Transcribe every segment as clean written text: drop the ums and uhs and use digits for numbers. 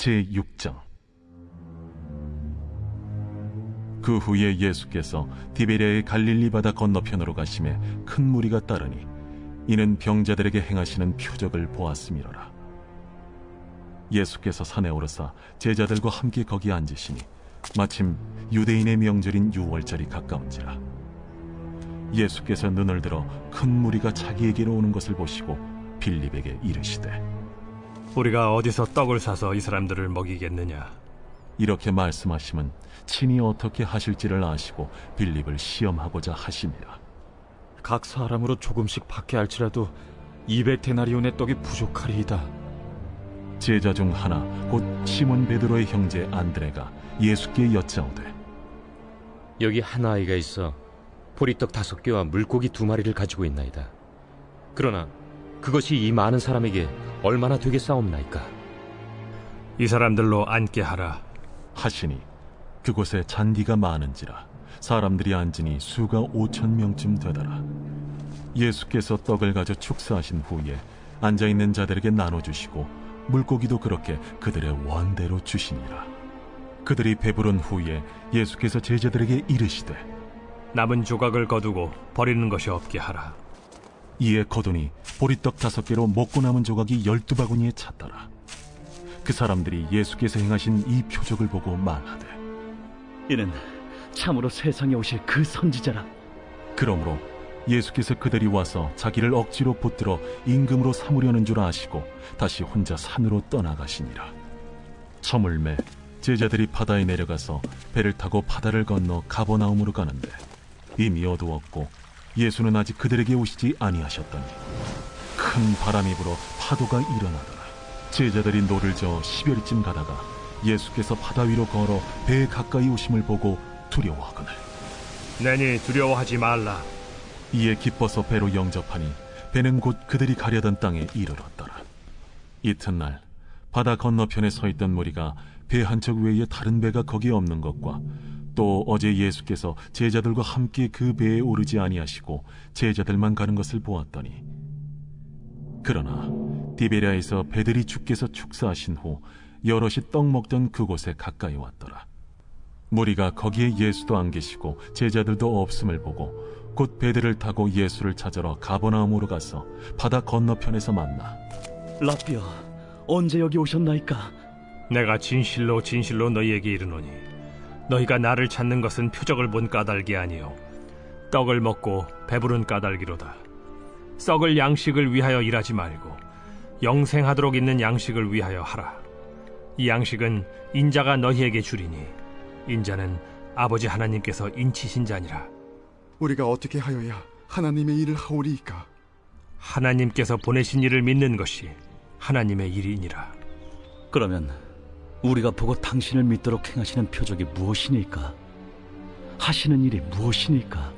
제6장. 그 후에 예수께서 디베랴의 갈릴리 바다 건너편으로 가심에 큰 무리가 따르니 이는 병자들에게 행하시는 표적을 보았음이로라. 예수께서 산에 오르사 제자들과 함께 거기 앉으시니 마침 유대인의 명절인 유월절이 가까운지라. 예수께서 눈을 들어 큰 무리가 자기에게로 오는 것을 보시고 빌립에게 이르시되, 우리가 어디서 떡을 사서 이 사람들을 먹이겠느냐? 이렇게 말씀하심은 친히 어떻게 하실지를 아시고 빌립을 시험하고자 하심이라. 각 사람으로 조금씩 받게 할지라도 200데나리온의 떡이 부족하리이다. 제자 중 하나 곧 시몬 베드로의 형제 안드레가 예수께 여짜오되, 여기 한 아이가 있어 보리떡 5개와 물고기 2마리를 가지고 있나이다. 그러나 그것이 이 많은 사람에게 얼마나 되겠사옵나이까? 이 사람들로 앉게 하라 하시니 그곳에 잔디가 많은지라 사람들이 앉으니 수가 5,000명쯤 되더라. 예수께서 떡을 가져 축사하신 후에 앉아있는 자들에게 나눠주시고 물고기도 그렇게 그들의 원대로 주시니라. 그들이 배부른 후에 예수께서 제자들에게 이르시되, 남은 조각을 거두고 버리는 것이 없게 하라. 이에 거두니 보리떡 5개로 먹고 남은 조각이 12바구니에 찼더라. 그 사람들이 예수께서 행하신 이 표적을 보고 말하되, 이는 참으로 세상에 오실 그 선지자라. 그러므로 예수께서 그들이 와서 자기를 억지로 붙들어 임금으로 삼으려는 줄 아시고 다시 혼자 산으로 떠나가시니라. 저물매 제자들이 바다에 내려가서 배를 타고 바다를 건너 가버나움으로 가는데 이미 어두웠고 예수는 아직 그들에게 오시지 아니하셨더니 큰 바람이 불어 파도가 일어나더라. 제자들이 노를 저어 10여리쯤 가다가 예수께서 바다 위로 걸어 배에 가까이 오심을 보고 두려워하거늘, 내니 두려워하지 말라. 이에 기뻐서 배로 영접하니 배는 곧 그들이 가려던 땅에 이르렀더라. 이튿날 바다 건너편에 서 있던 무리가 배 한 척 외에 다른 배가 거기에 없는 것과 또 어제 예수께서 제자들과 함께 그 배에 오르지 아니하시고 제자들만 가는 것을 보았더니, 그러나 디베랴에서 배들이 주께서 축사하신 후 여럿이 떡 먹던 그곳에 가까이 왔더라. 무리가 거기에 예수도 안 계시고 제자들도 없음을 보고 곧 배들을 타고 예수를 찾으러 가버나움으로 가서 바다 건너편에서 만나, 라삐어, 언제 여기 오셨나이까? 내가 진실로 진실로 너희에게 이르노니 너희가 나를 찾는 것은 표적을 본 까닭이 아니요 떡을 먹고 배부른 까닭이로다. 썩을 양식을 위하여 일하지 말고 영생하도록 있는 양식을 위하여 하라. 이 양식은 인자가 너희에게 주리니 인자는 아버지 하나님께서 인치신 자니라. 우리가 어떻게 하여야 하나님의 일을 하오리이까? 하나님께서 보내신 이를 믿는 것이 하나님의 일이니라. 그러면 우리가 보고 당신을 믿도록 행하시는 표적이 무엇이니까? 하시는 일이 무엇이니까?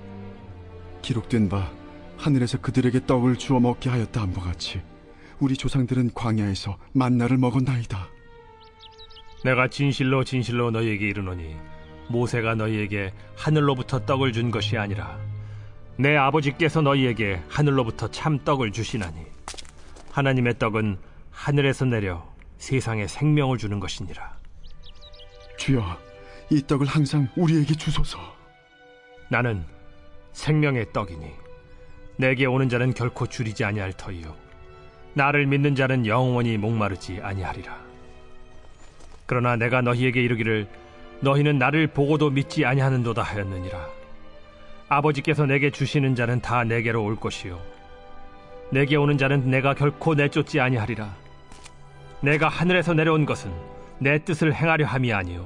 기록된 바 하늘에서 그들에게 떡을 주어 먹게 하였다 함과 같이 우리 조상들은 광야에서 만나를 먹었나이다. 내가 진실로 진실로 너희에게 이르노니 모세가 너희에게 하늘로부터 떡을 준 것이 아니라 내 아버지께서 너희에게 하늘로부터 참 떡을 주시나니 하나님의 떡은 하늘에서 내려 세상에 생명을 주는 것이니라. 주여, 이 떡을 항상 우리에게 주소서. 나는 생명의 떡이니 내게 오는 자는 결코 줄이지 아니할 터이요 나를 믿는 자는 영원히 목마르지 아니하리라. 그러나 내가 너희에게 이르기를 너희는 나를 보고도 믿지 아니하는도다 하였느니라. 아버지께서 내게 주시는 자는 다 내게로 올 것이요 내게 오는 자는 내가 결코 내쫓지 아니하리라. 내가 하늘에서 내려온 것은 내 뜻을 행하려 함이 아니요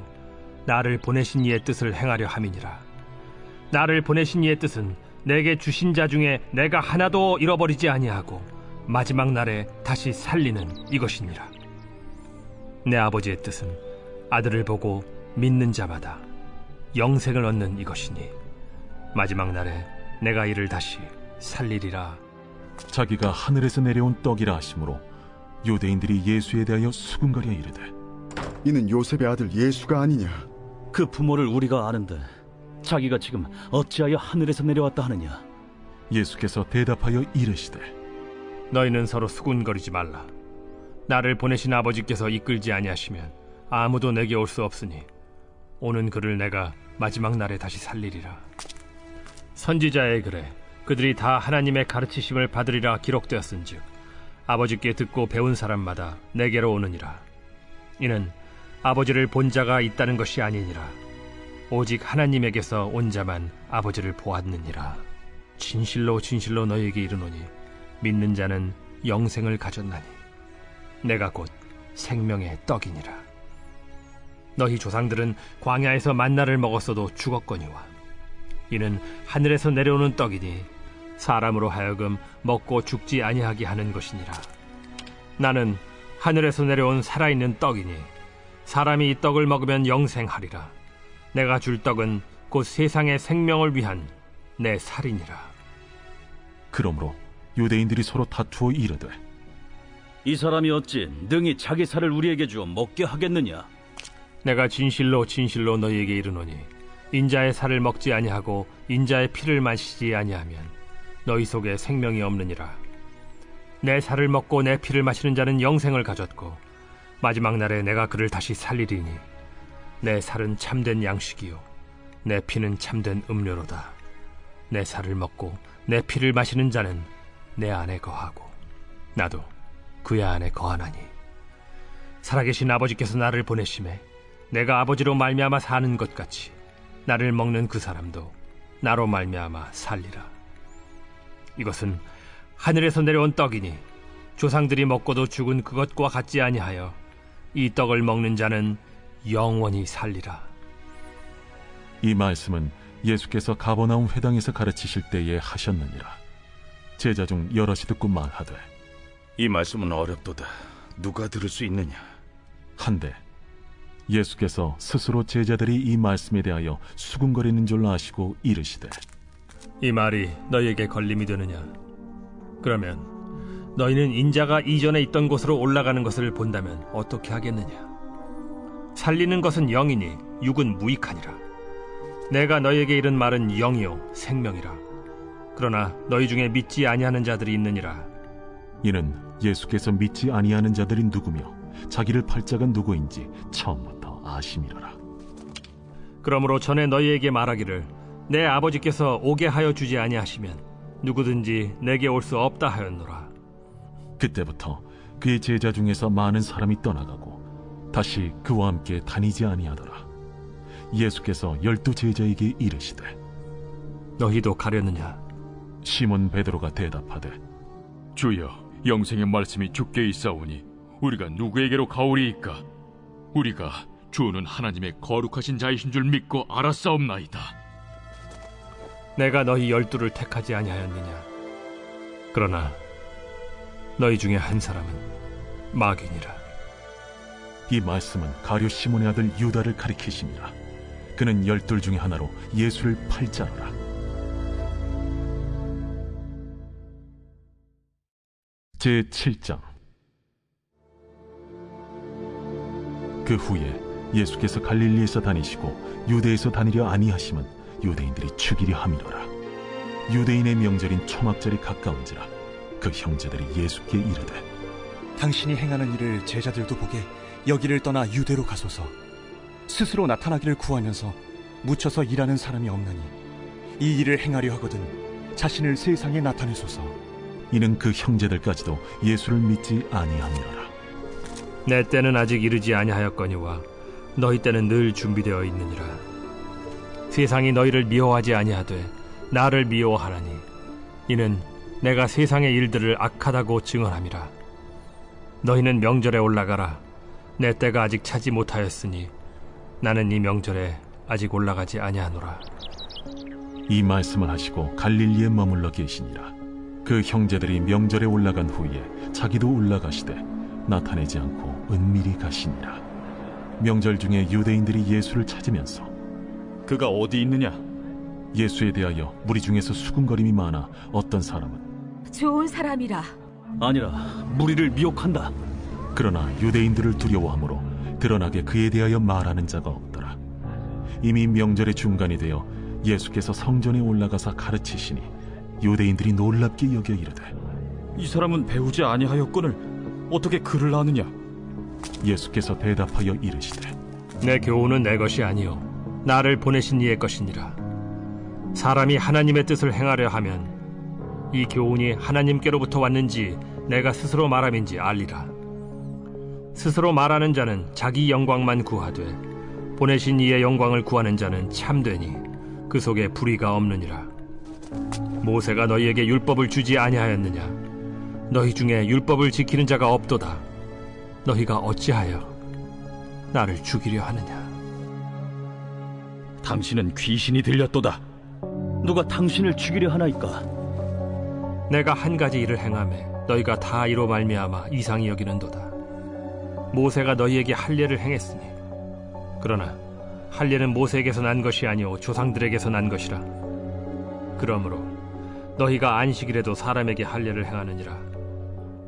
나를 보내신 이의 뜻을 행하려 함이니라. 나를 보내신 이의 뜻은 내게 주신 자 중에 내가 하나도 잃어버리지 아니하고 마지막 날에 다시 살리는 이것이니라. 내 아버지의 뜻은 아들을 보고 믿는 자마다 영생을 얻는 이것이니 마지막 날에 내가 이를 다시 살리리라. 자기가 하늘에서 내려온 떡이라 하심으로 유대인들이 예수에 대하여 수군거려 이르되, 이는 요셉의 아들 예수가 아니냐? 그 부모를 우리가 아는데 자기가 지금 어찌하여 하늘에서 내려왔다 하느냐? 예수께서 대답하여 이르시되, 너희는 서로 수군거리지 말라. 나를 보내신 아버지께서 이끌지 아니하시면 아무도 내게 올 수 없으니 오는 그를 내가 마지막 날에 다시 살리리라. 선지자의 글에 그들이 다 하나님의 가르치심을 받으리라 기록되었은즉 아버지께 듣고 배운 사람마다 내게로 오느니라. 이는 아버지를 본 자가 있다는 것이 아니니라. 오직 하나님에게서 온 자만 아버지를 보았느니라. 진실로 진실로 너희에게 이르노니 믿는 자는 영생을 가졌나니 내가 곧 생명의 떡이니라. 너희 조상들은 광야에서 만나를 먹었어도 죽었거니와 이는 하늘에서 내려오는 떡이니 사람으로 하여금 먹고 죽지 아니하게 하는 것이니라. 나는 하늘에서 내려온 살아있는 떡이니 사람이 이 떡을 먹으면 영생하리라. 내가 줄 떡은 곧 세상의 생명을 위한 내 살이니라. 그러므로 유대인들이 서로 다투어 이르되 이 사람이 어찌 능히 자기 살을 우리에게 주어 먹게 하겠느냐? 내가 진실로 진실로 너희에게 이르노니 인자의 살을 먹지 아니하고 인자의 피를 마시지 아니하면 너희 속에 생명이 없느니라. 내 살을 먹고 내 피를 마시는 자는 영생을 가졌고 마지막 날에 내가 그를 다시 살리리니 내 살은 참된 양식이요 내 피는 참된 음료로다. 내 살을 먹고 내 피를 마시는 자는 내 안에 거하고 나도 그의 안에 거하나니 살아계신 아버지께서 나를 보내심에 내가 아버지로 말미암아 사는 것 같이 나를 먹는 그 사람도 나로 말미암아 살리라. 이것은 하늘에서 내려온 떡이니 조상들이 먹고도 죽은 그것과 같지 아니하여 이 떡을 먹는 자는 영원히 살리라. 이 말씀은 예수께서 가버나움 회당에서 가르치실 때에 하셨느니라. 제자 중 여럿이 듣고 말하되 이 말씀은 어렵도다. 누가 들을 수 있느냐? 한데 예수께서 스스로 제자들이 이 말씀에 대하여 수군거리는 줄 아시고 이르시되 이 말이 너희에게 걸림이 되느냐? 그러면 너희는 인자가 이전에 있던 곳으로 올라가는 것을 본다면 어떻게 하겠느냐? 살리는 것은 영이니 육은 무익하니라. 내가 너희에게 이른 말은 영이요 생명이라. 그러나 너희 중에 믿지 아니하는 자들이 있느니라. 이는 예수께서 믿지 아니하는 자들이 누구며 자기를 팔 자가 누구인지 처음부터 아심이로라. 그러므로 전에 너희에게 말하기를 내 아버지께서 오게 하여 주지 아니하시면 누구든지 내게 올 수 없다 하였노라. 그때부터 그의 제자 중에서 많은 사람이 떠나가고 다시 그와 함께 다니지 아니하더라. 예수께서 12 제자에게 이르시되 너희도 가려느냐? 시몬 베드로가 대답하되 주여, 영생의 말씀이 주께 있사오니 우리가 누구에게로 가오리이까? 우리가 주는 하나님의 거룩하신 자이신 줄 믿고 알았사옵나이다. 내가 너희 12를 택하지 아니하였느냐? 그러나 너희 중에 한 사람은 마귀니라. 이 말씀은 가룟 시몬의 아들 유다를 가리키심이라. 그는 12 중에 하나로 예수를 팔 자로라. 제7장. 그 후에 예수께서 갈릴리에서 다니시고 유대에서 다니려 아니하심은 유대인들이 죽이려 함이로라. 유대인의 명절인 초막절이 가까운지라 그 형제들이 예수께 이르되 당신이 행하는 일을 제자들도 보게 여기를 떠나 유대로 가소서. 스스로 나타나기를 구하면서 묻혀서 일하는 사람이 없나니 이 일을 행하려 하거든 자신을 세상에 나타내소서. 이는 그 형제들까지도 예수를 믿지 아니함이로라. 내 때는 아직 이르지 아니하였거니와 너희 때는 늘 준비되어 있느니라. 세상이 너희를 미워하지 아니하되 나를 미워하나니 이는 내가 세상의 일들을 악하다고 증언함이라. 너희는 명절에 올라가라. 내 때가 아직 차지 못하였으니 나는 이 명절에 아직 올라가지 아니하노라. 이 말씀을 하시고 갈릴리에 머물러 계시니라. 그 형제들이 명절에 올라간 후에 자기도 올라가시되 나타내지 않고 은밀히 가시니라. 명절 중에 유대인들이 예수를 찾으면서 그가 어디 있느냐? 예수에 대하여 무리 중에서 수군거림이 많아 어떤 사람은 좋은 사람이라. 아니라 무리를 미혹한다. 그러나 유대인들을 두려워하므로 드러나게 그에 대하여 말하는 자가 없더라. 이미 명절의 중간이 되어 예수께서 성전에 올라가사 가르치시니 유대인들이 놀랍게 여겨 이르되 이 사람은 배우지 아니하였거늘 어떻게 그를 아느냐? 예수께서 대답하여 이르시되 내 교훈은 내 것이 아니요 나를 보내신 이의 것이니라. 사람이 하나님의 뜻을 행하려 하면 이 교훈이 하나님께로부터 왔는지 내가 스스로 말함인지 알리라. 스스로 말하는 자는 자기 영광만 구하되 보내신 이의 영광을 구하는 자는 참되니 그 속에 불의가 없느니라. 모세가 너희에게 율법을 주지 아니하였느냐? 너희 중에 율법을 지키는 자가 없도다. 너희가 어찌하여 나를 죽이려 하느냐? 당신은 귀신이 들렸도다. 누가 당신을 죽이려 하나이까? 내가 한 가지 일을 행하매 너희가 다 이로 말미암아 이상히 여기는도다. 모세가 너희에게 할례를 행했으니 그러나 할례는 모세에게서 난 것이 아니오 조상들에게서 난 것이라. 그러므로 너희가 안식일에도 사람에게 할례를 행하느니라.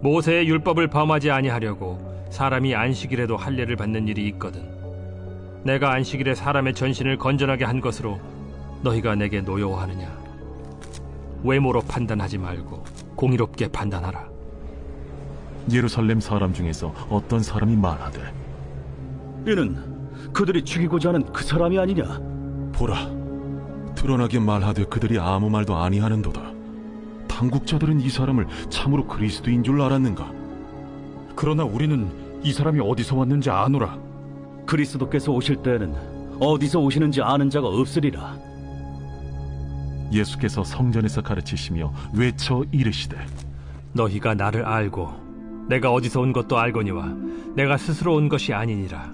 모세의 율법을 범하지 아니하려고 사람이 안식일에도 할례를 받는 일이 있거든. 내가 안식일에 사람의 전신을 건전하게 한 것으로 너희가 내게 노여워하느냐? 외모로 판단하지 말고 공의롭게 판단하라. 예루살렘 사람 중에서 어떤 사람이 말하되 이는 그들이 죽이고자 하는 그 사람이 아니냐? 보라, 드러나게 말하되 그들이 아무 말도 아니하는도다. 당국자들은 이 사람을 참으로 그리스도인 줄 알았는가? 그러나 우리는 이 사람이 어디서 왔는지 아노라. 그리스도께서 오실 때에는 어디서 오시는지 아는 자가 없으리라. 예수께서 성전에서 가르치시며 외쳐 이르시되 너희가 나를 알고 내가 어디서 온 것도 알거니와 내가 스스로 온 것이 아니니라.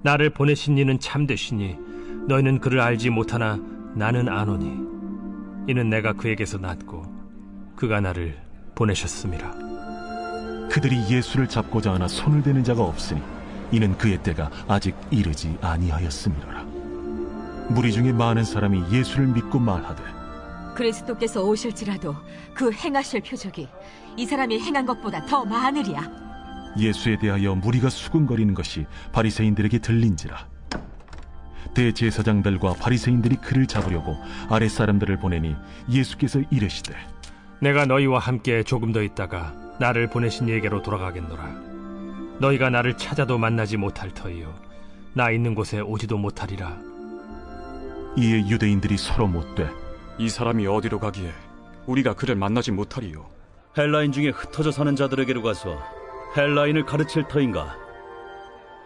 나를 보내신 이는 참되시니 너희는 그를 알지 못하나 나는 아노니 이는 내가 그에게서 났고 그가 나를 보내셨음이라. 그들이 예수를 잡고자 하나 손을 대는 자가 없으니 이는 그의 때가 아직 이르지 아니하였음이라. 무리 중에 많은 사람이 예수를 믿고 말하되 그리스도께서 오실지라도 그 행하실 표적이 이 사람이 행한 것보다 더 많으리야. 예수에 대하여 무리가 수군거리는 것이 바리새인들에게 들린지라. 대제사장들과 바리새인들이 그를 잡으려고 아랫사람들을 보내니 예수께서 이르시되 내가 너희와 함께 조금 더 있다가 나를 보내신 이에게로 돌아가겠노라. 너희가 나를 찾아도 만나지 못할 터이요 나 있는 곳에 오지도 못하리라. 이에 유대인들이 서로 묻되 이 사람이 어디로 가기에 우리가 그를 만나지 못하리요? 헬라인 중에 흩어져 사는 자들에게로 가서 헬라인을 가르칠 터인가?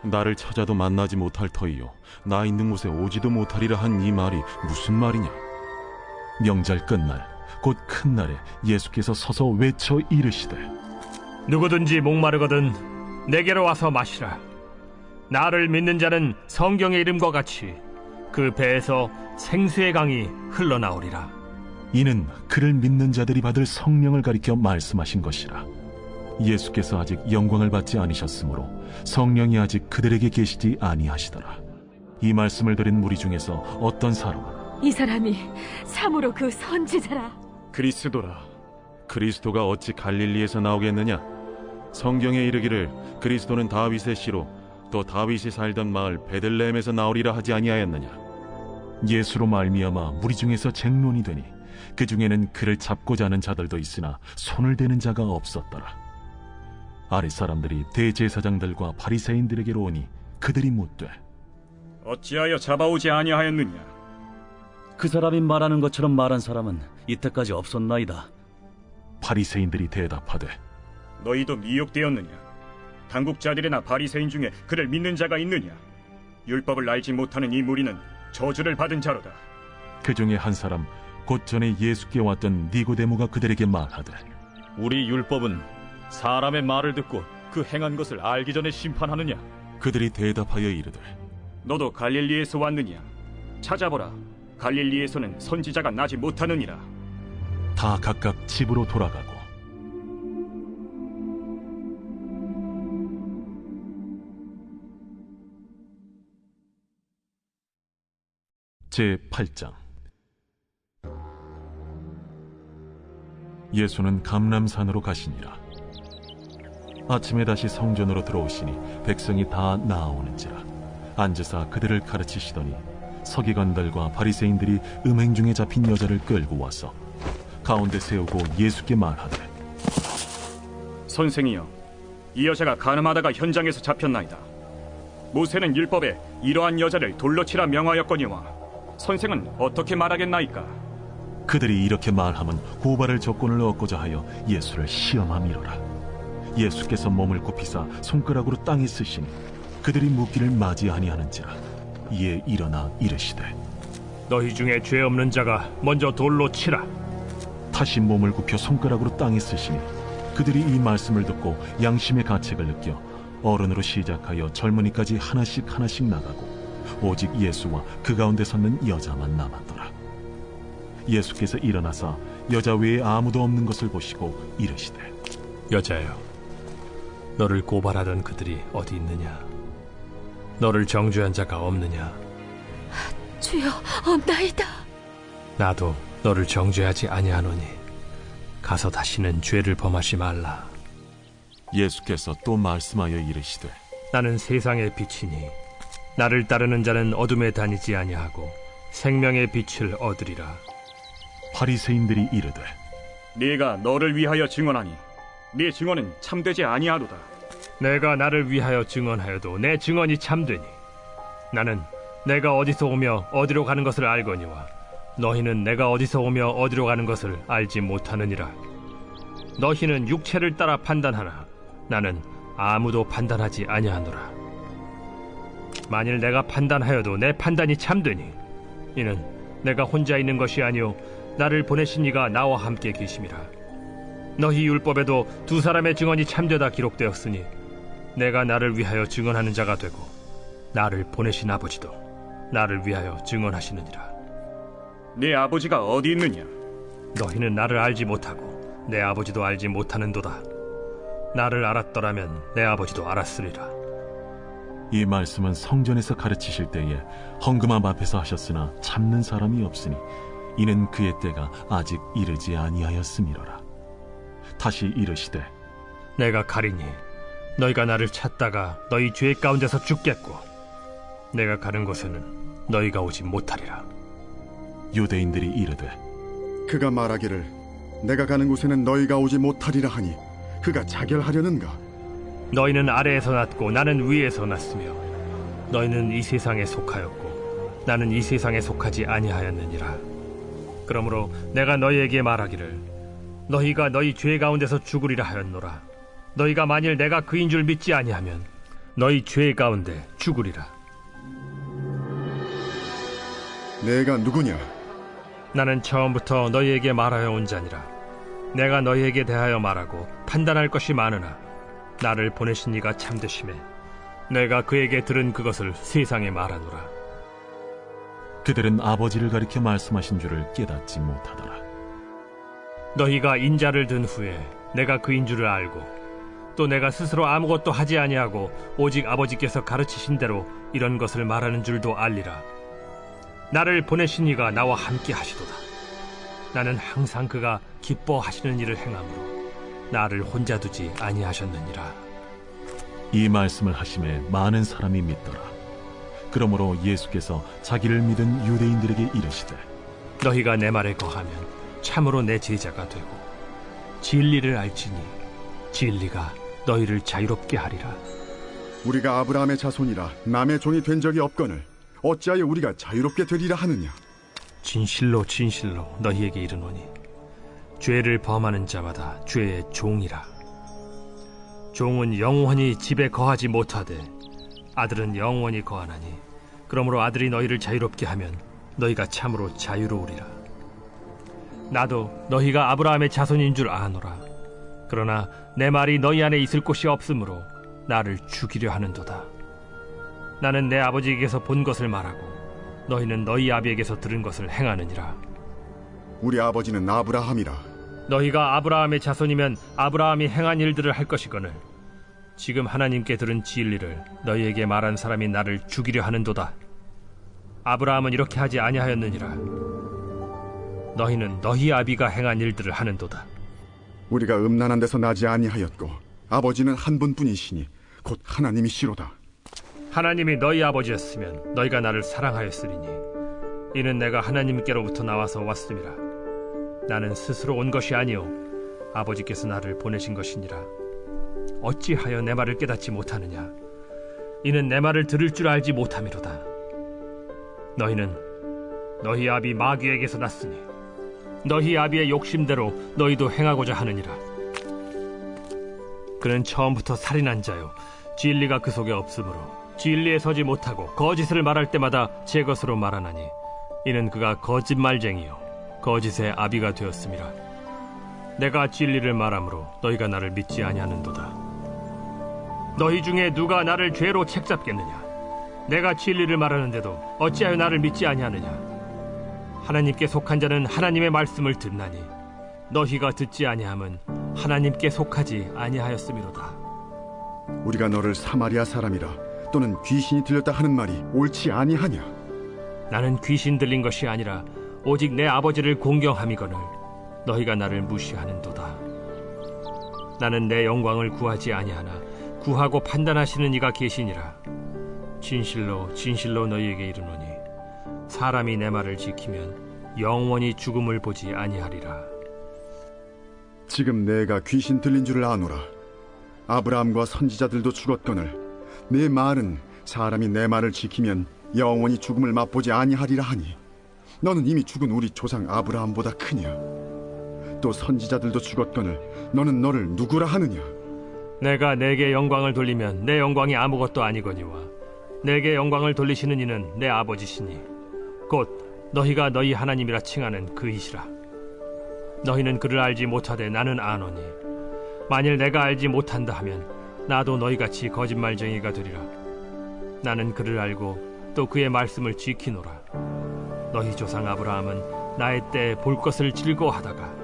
나를 찾아도 만나지 못할 터이요 나 있는 곳에 오지도 못하리라 한 이 말이 무슨 말이냐? 명절 끝날 곧 큰 날에 예수께서 서서 외쳐 이르시되 누구든지 목마르거든 내게로 와서 마시라. 나를 믿는 자는 성경의 이름과 같이 그 배에서 생수의 강이 흘러나오리라. 이는 그를 믿는 자들이 받을 성령을 가리켜 말씀하신 것이라. 예수께서 아직 영광을 받지 않으셨으므로 성령이 아직 그들에게 계시지 아니하시더라. 이 말씀을 들은 무리 중에서 어떤 사람은 이 사람이 참으로 그 선지자라. 그리스도라. 그리스도가 어찌 갈릴리에서 나오겠느냐? 성경에 이르기를 그리스도는 다윗의 씨로 또 다윗이 살던 마을 베들레헴에서 나오리라 하지 아니하였느냐? 예수로 말미암아 무리 중에서 쟁론이 되니 그 중에는 그를 잡고자 하는 자들도 있으나 손을 대는 자가 없었더라. 아랫 사람들이 대제사장들과 바리새인들에게로 오니 그들이 묻되 어찌하여 잡아오지 아니하였느냐? 그 사람이 말하는 것처럼 말한 사람은 이때까지 없었나이다. 바리새인들이 대답하되 너희도 미혹되었느냐? 당국자들이나 바리새인 중에 그를 믿는 자가 있느냐? 율법을 알지 못하는 이 무리는 저주를 받은 자로다. 그 중에 한 사람 곧 전에 예수께 왔던 니고데모가 그들에게 말하되 우리 율법은 사람의 말을 듣고 그 행한 것을 알기 전에 심판하느냐? 그들이 대답하여 이르되 너도 갈릴리에서 왔느냐? 찾아보라. 갈릴리에서는 선지자가 나지 못하느니라. 다 각각 집으로 돌아가고 제8장. 예수는 감람산으로 가시니라. 아침에 다시 성전으로 들어오시니 백성이 다 나아오는지라. 앉으사 그들을 가르치시더니 서기관들과 바리새인들이 음행 중에 잡힌 여자를 끌고 와서 가운데 세우고 예수께 말하되 선생이여, 이 여자가 간음하다가 현장에서 잡혔나이다. 모세는 율법에 이러한 여자를 돌로 치라 명하였거니와 선생은 어떻게 말하겠나이까? 그들이 이렇게 말하면 고발할 조건을 얻고자 하여 예수를 시험함이로라. 예수께서 몸을 굽히사 손가락으로 땅에 쓰시니 그들이 묻기를 맞이아니하는지라. 이에 일어나 이르시되 너희 중에 죄 없는 자가 먼저 돌로 치라. 다시 몸을 굽혀 손가락으로 땅에 쓰시니 그들이 이 말씀을 듣고 양심의 가책을 느껴 어른으로 시작하여 젊은이까지 하나씩 나가고 오직 예수와 그 가운데 섰는 여자만 남았더라. 예수께서 일어나사 여자 외에 아무도 없는 것을 보시고 이르시되 여자여, 너를 고발하던 그들이 어디 있느냐? 너를 정죄한 자가 없느냐? 주여, 없나이다. 나도 너를 정죄하지 아니하노니 가서 다시는 죄를 범하지 말라. 예수께서 또 말씀하여 이르시되 나는 세상의 빛이니 나를 따르는 자는 어둠에 다니지 아니하고 생명의 빛을 얻으리라. 바리새인들이 이르되 네가 너를 위하여 증언하니 네 증언은 참되지 아니하로다. 내가 나를 위하여 증언하여도 내 증언이 참되니 나는 내가 어디서 오며 어디로 가는 것을 알거니와 너희는 내가 어디서 오며 어디로 가는 것을 알지 못하느니라. 너희는 육체를 따라 판단하나 나는 아무도 판단하지 아니하노라. 만일 내가 판단하여도 내 판단이 참되니 이는 내가 혼자 있는 것이 아니오 나를 보내신 이가 나와 함께 계심이라. 너희 율법에도 두 사람의 증언이 참되다 기록되었으니 내가 나를 위하여 증언하는 자가 되고 나를 보내신 아버지도 나를 위하여 증언하시느니라. 네 아버지가 어디 있느냐? 너희는 나를 알지 못하고 내 아버지도 알지 못하는도다. 나를 알았더라면 내 아버지도 알았으리라. 이 말씀은 성전에서 가르치실 때에 헌금함 앞에서 하셨으나 참는 사람이 없으니 이는 그의 때가 아직 이르지 아니하였음이로라. 다시 이르시되 내가 가리니 너희가 나를 찾다가 너희 죄 가운데서 죽겠고 내가 가는 곳에는 너희가 오지 못하리라. 유대인들이 이르되 그가 말하기를 내가 가는 곳에는 너희가 오지 못하리라 하니 그가 자결하려는가? 너희는 아래에서 났고 나는 위에서 났으며 너희는 이 세상에 속하였고 나는 이 세상에 속하지 아니하였느니라. 그러므로 내가 너희에게 말하기를 너희가 너희 죄 가운데서 죽으리라 하였노라. 너희가 만일 내가 그인 줄 믿지 아니하면 너희 죄 가운데 죽으리라. 내가 누구냐? 나는 처음부터 너희에게 말하여 온 자니라. 내가 너희에게 대하여 말하고 판단할 것이 많으나 나를 보내신 이가 참되심에 내가 그에게 들은 그것을 세상에 말하노라. 그들은 아버지를 가리켜 말씀하신 줄을 깨닫지 못하더라. 너희가 인자를 든 후에 내가 그인 줄을 알고 또 내가 스스로 아무것도 하지 아니하고 오직 아버지께서 가르치신 대로 이런 것을 말하는 줄도 알리라. 나를 보내신 이가 나와 함께 하시도다. 나는 항상 그가 기뻐하시는 일을 행함으로 나를 혼자 두지 아니하셨느니라. 이 말씀을 하심에 많은 사람이 믿더라. 그러므로 예수께서 자기를 믿은 유대인들에게 이르시되 너희가 내 말에 거하면 참으로 내 제자가 되고 진리를 알지니 진리가 너희를 자유롭게 하리라. 우리가 아브라함의 자손이라 남의 종이 된 적이 없거늘 어찌하여 우리가 자유롭게 되리라 하느냐? 진실로 진실로 너희에게 이르노니 죄를 범하는 자마다 죄의 종이라. 종은 영원히 집에 거하지 못하되 아들은 영원히 거하나니 그러므로 아들이 너희를 자유롭게 하면 너희가 참으로 자유로우리라. 나도 너희가 아브라함의 자손인 줄 아노라. 그러나 내 말이 너희 안에 있을 곳이 없으므로 나를 죽이려 하는도다. 나는 내 아버지에게서 본 것을 말하고 너희는 너희 아비에게서 들은 것을 행하느니라. 우리 아버지는 아브라함이라. 너희가 아브라함의 자손이면 아브라함이 행한 일들을 할 것이거늘 지금 하나님께 들은 진리를 너희에게 말한 사람이 나를 죽이려 하는도다. 아브라함은 이렇게 하지 아니하였느니라. 너희는 너희 아비가 행한 일들을 하는도다. 우리가 음란한 데서 나지 아니하였고 아버지는 한 분뿐이시니 곧 하나님이시로다. 하나님이 너희 아버지였으면 너희가 나를 사랑하였으리니 이는 내가 하나님께로부터 나와서 왔음이라. 나는 스스로 온 것이 아니오 아버지께서 나를 보내신 것이니라. 어찌하여 내 말을 깨닫지 못하느냐? 이는 내 말을 들을 줄 알지 못함이로다. 너희는 너희 아비 마귀에게서 났으니 너희 아비의 욕심대로 너희도 행하고자 하느니라. 그는 처음부터 살인한 자요 진리가 그 속에 없으므로 진리에 서지 못하고 거짓을 말할 때마다 제 것으로 말하나니 이는 그가 거짓말쟁이요 거짓의 아비가 되었음이라. 내가 진리를 말함으로 너희가 나를 믿지 아니하는도다. 너희 중에 누가 나를 죄로 책잡겠느냐? 내가 진리를 말하는데도 어찌하여 나를 믿지 아니하느냐? 하나님께 속한 자는 하나님의 말씀을 듣나니 너희가 듣지 아니함은 하나님께 속하지 아니하였음이로다. 우리가 너를 사마리아 사람이라 또는 귀신이 들렸다 하는 말이 옳지 아니하냐? 나는 귀신 들린 것이 아니라 오직 내 아버지를 공경함이거늘 너희가 나를 무시하는도다. 나는 내 영광을 구하지 아니하나 구하고 판단하시는 이가 계시니라. 진실로 진실로 너희에게 이르노니 사람이 내 말을 지키면 영원히 죽음을 보지 아니하리라. 지금 내가 귀신 들린 줄을 아노라. 아브라함과 선지자들도 죽었거늘 내 말은 사람이 내 말을 지키면 영원히 죽음을 맛보지 아니하리라 하니 너는 이미 죽은 우리 조상 아브라함보다 크냐? 또 선지자들도 죽었거늘 너는 너를 누구라 하느냐? 내가 내게 영광을 돌리면 내 영광이 아무것도 아니거니와 내게 영광을 돌리시는 이는 내 아버지시니 곧 너희가 너희 하나님이라 칭하는 그이시라. 너희는 그를 알지 못하되 나는 아노니 만일 내가 알지 못한다 하면 나도 너희같이 거짓말쟁이가 되리라. 나는 그를 알고 또 그의 말씀을 지키노라. 너희 조상 아브라함은 나의 때에 볼 것을 즐거워하다가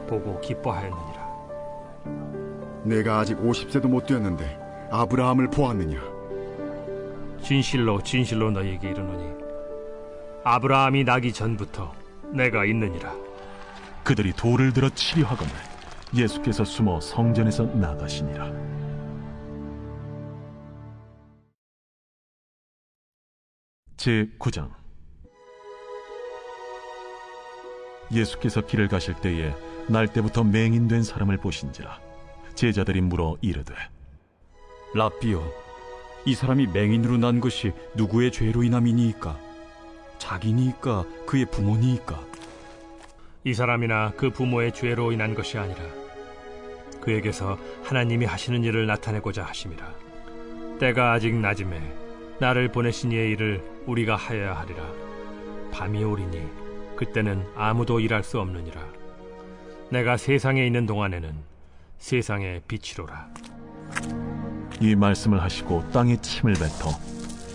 보고 기뻐하였느니라. 내가 아직 50세도 못 되었는데 아브라함을 보았느냐? 진실로 진실로 너희에게 이르노니 아브라함이 나기 전부터 내가 있느니라. 그들이 돌을 들어 치려 하거늘 예수께서 숨어 성전에서 나가시니라. 제9장. 예수께서 길을 가실 때에 날 때부터 맹인된 사람을 보신지라. 제자들이 물어 이르되 랍비여, 이 사람이 맹인으로 난 것이 누구의 죄로 인함이니이까? 자기니이까 그의 부모니이까? 이 사람이나 그 부모의 죄로 인한 것이 아니라 그에게서 하나님이 하시는 일을 나타내고자 하심이라. 때가 아직 낮음에 나를 보내신 이의 일을 우리가 하여야 하리라. 밤이 오리니 그때는 아무도 일할 수 없느니라. 내가 세상에 있는 동안에는 세상의 빛이로라. 이 말씀을 하시고 땅에 침을 뱉어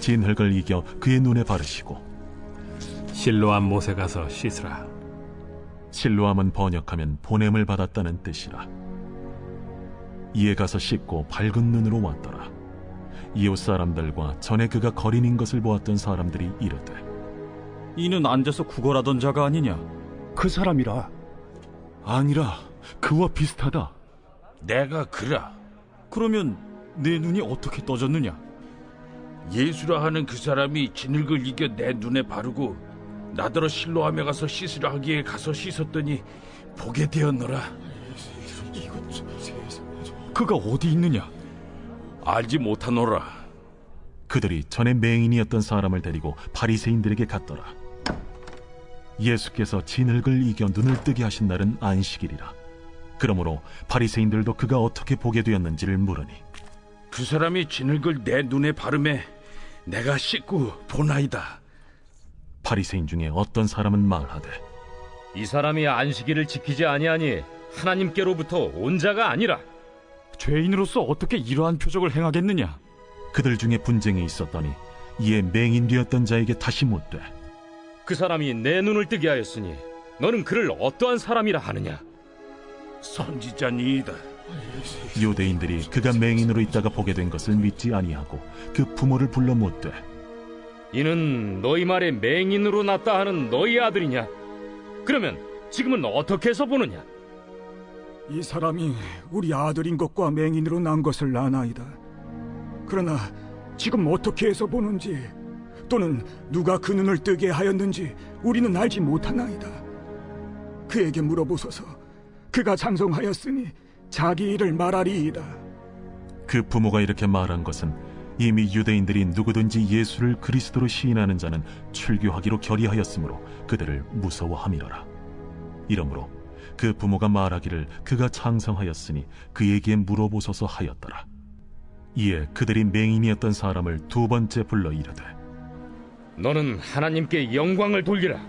진흙을 이겨 그의 눈에 바르시고 실로암 못에 가서 씻으라. 실로암은 번역하면 보냄을 받았다는 뜻이라. 이에 가서 씻고 밝은 눈으로 왔더라. 이웃 사람들과 전에 그가 거린인 것을 보았던 사람들이 이르되 이는 앉아서 구걸하던 자가 아니냐? 그 사람이라. 아니라 그와 비슷하다. 내가 그라. 그러면 내 눈이 어떻게 떠졌느냐? 예수라 하는 그 사람이 진흙을 이겨 내 눈에 바르고 나더러 실로암에 가서 씻으라 하기에 가서 씻었더니 보게 되었노라. 그가 어디 있느냐? 알지 못하노라. 그들이 전에 맹인이었던 사람을 데리고 바리새인들에게 갔더라. 예수께서 진흙을 이겨 눈을 뜨게 하신 날은 안식일이라. 그러므로 바리새인들도 그가 어떻게 보게 되었는지를 물으니 그 사람이 진흙을 내 눈에 바르매 내가 씻고 보나이다. 바리새인 중에 어떤 사람은 말하되 이 사람이 안식일을 지키지 아니하니 하나님께로부터 온 자가 아니라. 죄인으로서 어떻게 이러한 표적을 행하겠느냐? 그들 중에 분쟁이 있었더니 이에 맹인되었던 자에게 다시 묻되 그 사람이 내 눈을 뜨게 하였으니 너는 그를 어떠한 사람이라 하느냐? 선지자니이다. 유대인들이 그가 맹인으로 있다가 보게 된 것을 믿지 아니하고 그 부모를 불러 묻되 이는 너희 말에 맹인으로 났다 하는 너희 아들이냐? 그러면 지금은 어떻게 해서 보느냐? 이 사람이 우리 아들인 것과 맹인으로 난 것을 아나이다. 그러나 지금 어떻게 해서 보는지 또는 누가 그 눈을 뜨게 하였는지 우리는 알지 못하나이다. 그에게 물어보소서. 그가 장성하였으니 자기 일을 말하리이다. 그 부모가 이렇게 말한 것은 이미 유대인들이 누구든지 예수를 그리스도로 시인하는 자는 출교하기로 결의하였으므로 그들을 무서워함이로라. 이러므로 그 부모가 말하기를 그가 창성하였으니 그에게 물어보소서 하였더라. 이에 그들이 맹인이었던 사람을 두 번째 불러 이르되, 너는 하나님께 영광을 돌리라.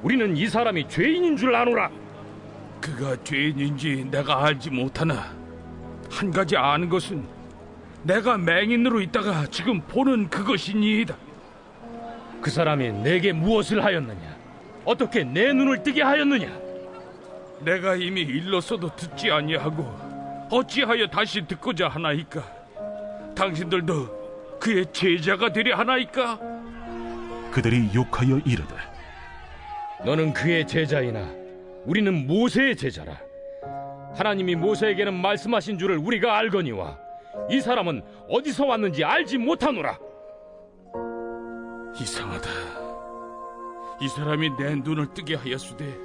우리는 이 사람이 죄인인 줄 아노라. 그가 죄인인지 내가 알지 못하나 한 가지 아는 것은 내가 맹인으로 있다가 지금 보는 그것이니이다. 그 사람이 내게 무엇을 하였느냐? 어떻게 내 눈을 뜨게 하였느냐? 내가 이미 일렀어도 듣지 아니하고 어찌하여 다시 듣고자 하나이까? 당신들도 그의 제자가 되려 하나이까? 그들이 욕하여 이르되, 너는 그의 제자이나 우리는 모세의 제자라. 하나님이 모세에게는 말씀하신 줄을 우리가 알거니와 이 사람은 어디서 왔는지 알지 못하노라. 이상하다. 이 사람이 내 눈을 뜨게 하였으되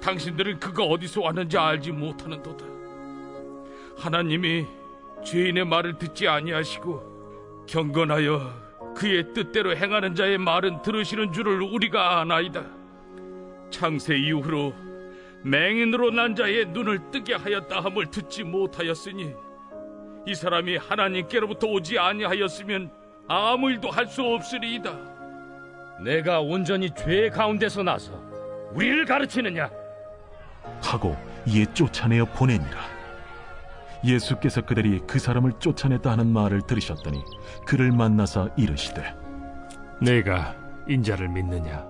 당신들은 그가 어디서 왔는지 알지 못하는도다. 하나님이 죄인의 말을 듣지 아니하시고 경건하여 그의 뜻대로 행하는 자의 말은 들으시는 줄을 우리가 아나이다. 창세 이후로 맹인으로 난 자의 눈을 뜨게 하였다 함을 듣지 못하였으니 이 사람이 하나님께로부터 오지 아니하였으면 아무 일도 할 수 없으리이다. 내가 온전히 죄 가운데서 나서 우리를 가르치느냐? 하고 이에 쫓아내어 보내니라. 예수께서 그들이 그 사람을 쫓아냈다 하는 말을 들으셨더니 그를 만나사 이르시되, 내가 인자를 믿느냐?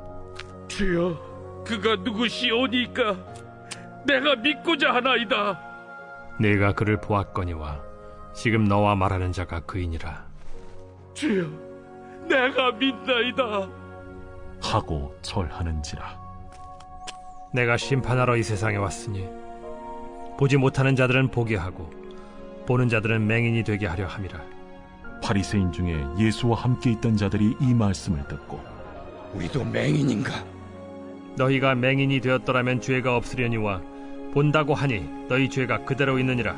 주여, 그가 누구시오니까 내가 믿고자 하나이다. 내가 그를 보았거니와 지금 너와 말하는 자가 그이니라. 주여, 내가 믿나이다. 하고 절하는지라. 내가 심판하러 이 세상에 왔으니 보지 못하는 자들은 보게 하고 보는 자들은 맹인이 되게 하려 함이라. 바리새인 중에 예수와 함께 있던 자들이 이 말씀을 듣고, 우리도 맹인인가? 너희가 맹인이 되었더라면 죄가 없으려니와 본다고 하니 너희 죄가 그대로 있느니라.